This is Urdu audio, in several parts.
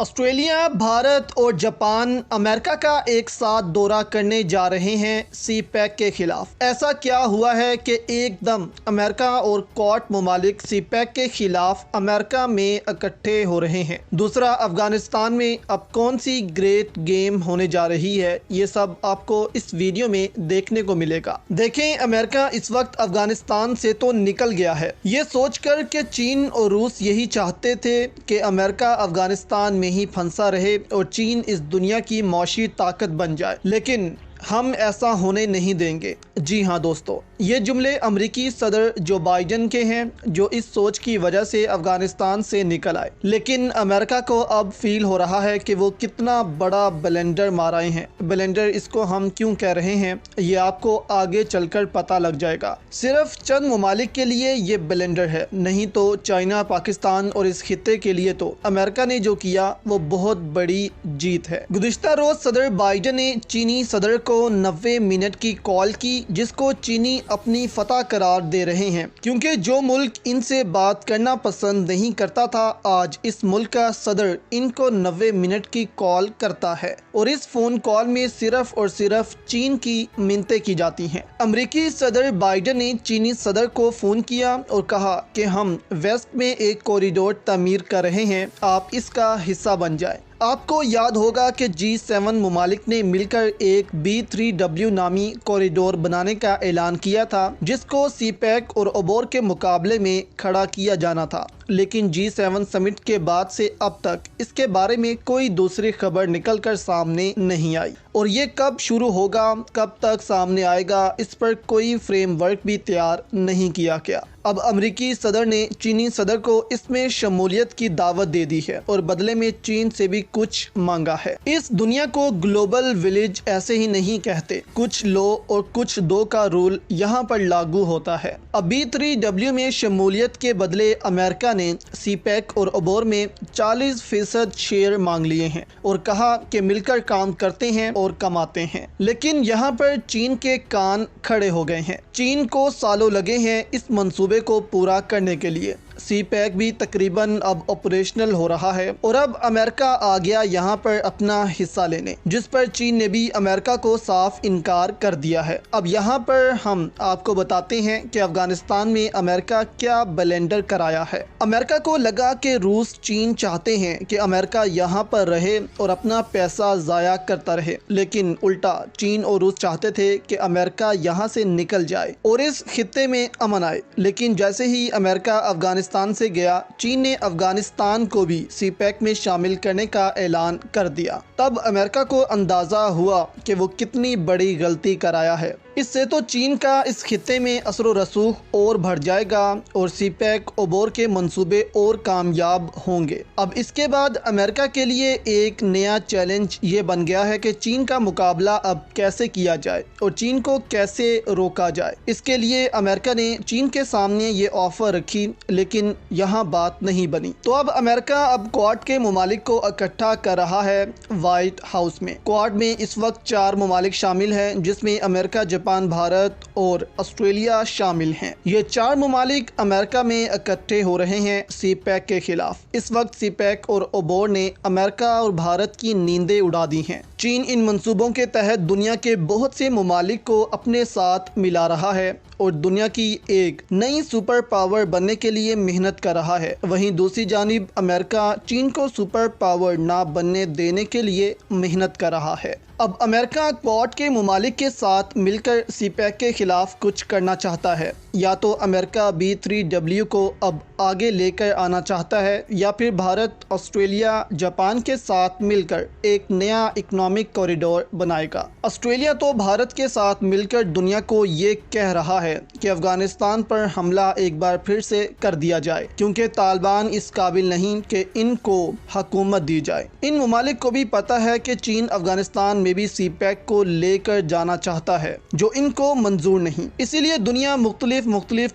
آسٹریلیا، بھارت اور جاپان امریکہ کا ایک ساتھ دورہ کرنے جا رہے ہیں سی پیک کے خلاف۔ ایسا کیا ہوا ہے کہ ایک دم امریکہ اور کوارٹ ممالک سی پیک کے خلاف امریکہ میں اکٹھے ہو رہے ہیں؟ دوسرا، افغانستان میں اب کون سی گریٹ گیم ہونے جا رہی ہے؟ یہ سب آپ کو اس ویڈیو میں دیکھنے کو ملے گا۔ دیکھیں، امریکہ اس وقت افغانستان سے تو نکل گیا ہے، یہ سوچ کر کہ چین اور روس یہی چاہتے تھے کہ امریکہ افغانستان میں ہی پھنسا رہے اور چین اس دنیا کی معاشی طاقت بن جائے، لیکن ہم ایسا ہونے نہیں دیں گے۔ جی ہاں دوستو، یہ جملے امریکی صدر جو بائیڈن کے ہیں، جو اس سوچ کی وجہ سے افغانستان سے نکل آئے۔ لیکن امریکہ کو اب فیل ہو رہا ہے کہ وہ کتنا بڑا بلنڈر مارائے ہیں۔ بلنڈر اس کو ہم کیوں کہہ رہے ہیں، یہ آپ کو آگے چل کر پتہ لگ جائے گا۔ صرف چند ممالک کے لیے یہ بلنڈر ہے، نہیں تو چائنا، پاکستان اور اس خطے کے لیے تو امریکہ نے جو کیا وہ بہت بڑی جیت ہے۔ گزشتہ روز صدر بائیڈن نے چینی صدر کو 90 منٹ کی کال کی، جس کو چینی اپنی فتح قرار دے رہے ہیں، کیونکہ جو ملک ان سے بات کرنا پسند نہیں کرتا تھا، آج اس ملک کا صدر ان کو 90 منٹ کی کال کرتا ہے، اور اس فون کال میں صرف اور صرف چین کی منتیں کی جاتی ہیں۔ امریکی صدر بائیڈن نے چینی صدر کو فون کیا اور کہا کہ ہم ویسٹ میں ایک کوریڈور تعمیر کر رہے ہیں، آپ اس کا حصہ بن جائیں۔ آپ کو یاد ہوگا کہ G7 ممالک نے مل کر ایک B3W نامی کوریڈور بنانے کا اعلان کیا تھا، جس کو سی پیک اور عبور کے مقابلے میں کھڑا کیا جانا تھا، لیکن G7 سمٹ کے بعد سے اب تک اس کے بارے میں کوئی دوسری خبر نکل کر سامنے نہیں آئی، اور یہ کب شروع ہوگا، کب تک سامنے آئے گا، اس پر کوئی فریم ورک بھی تیار نہیں کیا گیا۔ اب امریکی صدر نے چینی صدر کو اس میں شمولیت کی دعوت دے دی ہے اور بدلے میں چین سے بھی کچھ مانگا ہے۔ اس دنیا کو گلوبل ولیج ایسے ہی نہیں کہتے، کچھ لو اور کچھ دو کا رول یہاں پر لاگو ہوتا ہے۔ اب B3W میں شمولیت کے بدلے امریکہ نے سی پیک اور عبور میں 40% شیئر مانگ لیے ہیں اور کہا کہ مل کر کام کرتے ہیں اور کماتے ہیں، لیکن یہاں پر چین کے کان کھڑے ہو گئے ہیں۔ چین کو سالوں لگے ہیں اس منصوبے کو پورا کرنے کے لیے۔ سی پیک بھی تقریباً اب آپریشنل ہو رہا ہے اور اب امریکہ آ گیا یہاں پر اپنا حصہ لینے، جس پر چین نے بھی امریکہ کو صاف انکار کر دیا ہے۔ اب یہاں پر ہم آپ کو بتاتے ہیں کہ افغانستان میں امریکہ کیا بلنڈر کرایا ہے۔ امریکہ کو لگا کہ روس، چین چاہتے ہیں کہ امریکہ یہاں پر رہے اور اپنا پیسہ ضائع کرتا رہے، لیکن الٹا چین اور روس چاہتے تھے کہ امریکہ یہاں سے نکل جائے اور اس خطے میں امن آئے۔ لیکن جیسے ہی امریکہ افغانستان سے گیا، چین نے افغانستان کو بھی سی پیک میں شامل کرنے کا اعلان کر دیا۔ تب امریکہ کو اندازہ ہوا کہ وہ کتنی بڑی غلطی کر آیا ہے۔ اس سے تو چین کا اس خطے میں اثر و رسوخ اور بڑھ جائے گا اور سی پیک عبور کے منصوبے اور کامیاب ہوں گے۔ اب اس کے بعد امریکہ کے لیے ایک نیا چیلنج یہ بن گیا ہے کہ چین کا مقابلہ اب کیسے کیا جائے اور چین کو کیسے روکا جائے۔ اس کے لیے امریکہ نے چین کے سامنے یہ آفر رکھی، لیکن یہاں بات نہیں بنی۔ تو اب امریکہ اب کوارٹ کے ممالک کو اکٹھا کر رہا ہے وائٹ ہاؤس میں۔ کوارٹ میں اس وقت 4 ممالک شامل ہیں، جس میں امریکہ، جاپان، بھارت اور آسٹریلیا شامل ہیں۔ یہ 4 ممالک امریکہ میں اکٹھے ہو رہے ہیں سی پیک کے خلاف۔ اس وقت سی پیک اور عبور نے امریکہ اور بھارت کی نیندیں اڑا دی ہیں۔ چین ان منصوبوں کے تحت دنیا کے بہت سے ممالک کو اپنے ساتھ ملا رہا ہے اور دنیا کی ایک نئی سپر پاور بننے کے لیے محنت کر رہا ہے۔ وہیں دوسری جانب امریکہ چین کو سپر پاور نہ بننے دینے کے لیے محنت کر رہا ہے۔ اب امریکہ کوارٹ کے ممالک کے ساتھ مل کر سی پیک کے خلاف کچھ کرنا چاہتا ہے۔ یا تو امریکہ B3W کو اب آگے لے کر آنا چاہتا ہے، یا پھر بھارت، آسٹریلیا، جاپان کے ساتھ مل کر ایک نیا اکنامک کوریڈور بنائے گا۔ آسٹریلیا تو بھارت کے ساتھ مل کر دنیا کو یہ کہہ رہا ہے کہ افغانستان پر حملہ ایک بار پھر سے کر دیا جائے، کیونکہ طالبان اس قابل نہیں کہ ان کو حکومت دی جائے۔ ان ممالک کو بھی پتہ ہے کہ چین افغانستان میں بھی سی پیک کو لے کر جانا چاہتا ہے، جو ان کو منظور نہیں۔ اسی لیے دنیا مختلف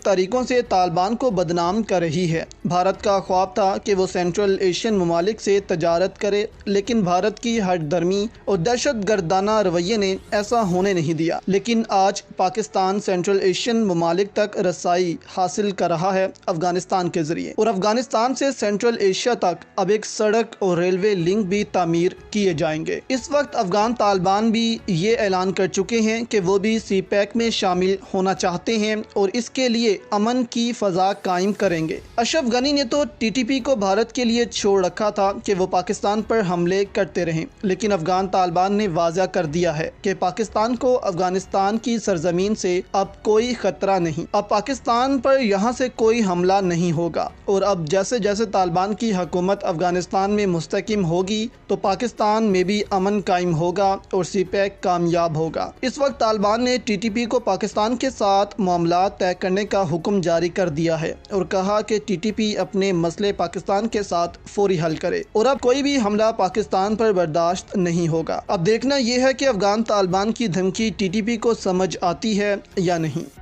طریقوں سے طالبان کو بدنام کر رہی ہے۔ بھارت کا خواب تھا کہ وہ سینٹرل ایشین ممالک سے تجارت کرے، لیکن بھارت کی ہٹ درمی اور دہشت گردانہ رویے نے ایسا ہونے نہیں دیا، لیکن آج پاکستان سینٹرل ایشین ممالک تک رسائی حاصل کر رہا ہے افغانستان کے ذریعے، اور افغانستان سے سینٹرل ایشیا تک اب ایک سڑک اور ریلوے لنک بھی تعمیر کیے جائیں گے۔ اس وقت افغان طالبان بھی یہ اعلان کر چکے ہیں کہ وہ بھی سی پیک میں شامل ہونا چاہتے ہیں اور اس کے لیے امن کی فضا قائم کریں گے۔ اشرف غنی نے تو ٹی ٹی پی کو بھارت کے لیے چھوڑ رکھا تھا کہ وہ پاکستان پر حملے کرتے رہیں، لیکن افغان طالبان نے واضح کر دیا ہے کہ پاکستان کو افغانستان کی سرزمین سے اب کوئی خطرہ نہیں، اب پاکستان پر یہاں سے کوئی حملہ نہیں ہوگا، اور اب جیسے جیسے طالبان کی حکومت افغانستان میں مستحکم ہوگی تو پاکستان میں بھی امن قائم ہوگا اور سی پیک کامیاب ہوگا۔ اس وقت طالبان نے ٹی ٹی پی کو پاکستان کے ساتھ معاملات طے کرنے کا حکم جاری کر دیا ہے اور کہا کہ ٹی ٹی پی اپنے مسئلے پاکستان کے ساتھ فوری حل کرے، اور اب کوئی بھی حملہ پاکستان پر برداشت نہیں ہوگا۔ اب دیکھنا یہ ہے کہ افغان طالبان کی دھمکی ٹی ٹی پی کو سمجھ آتی ہے یا نہیں۔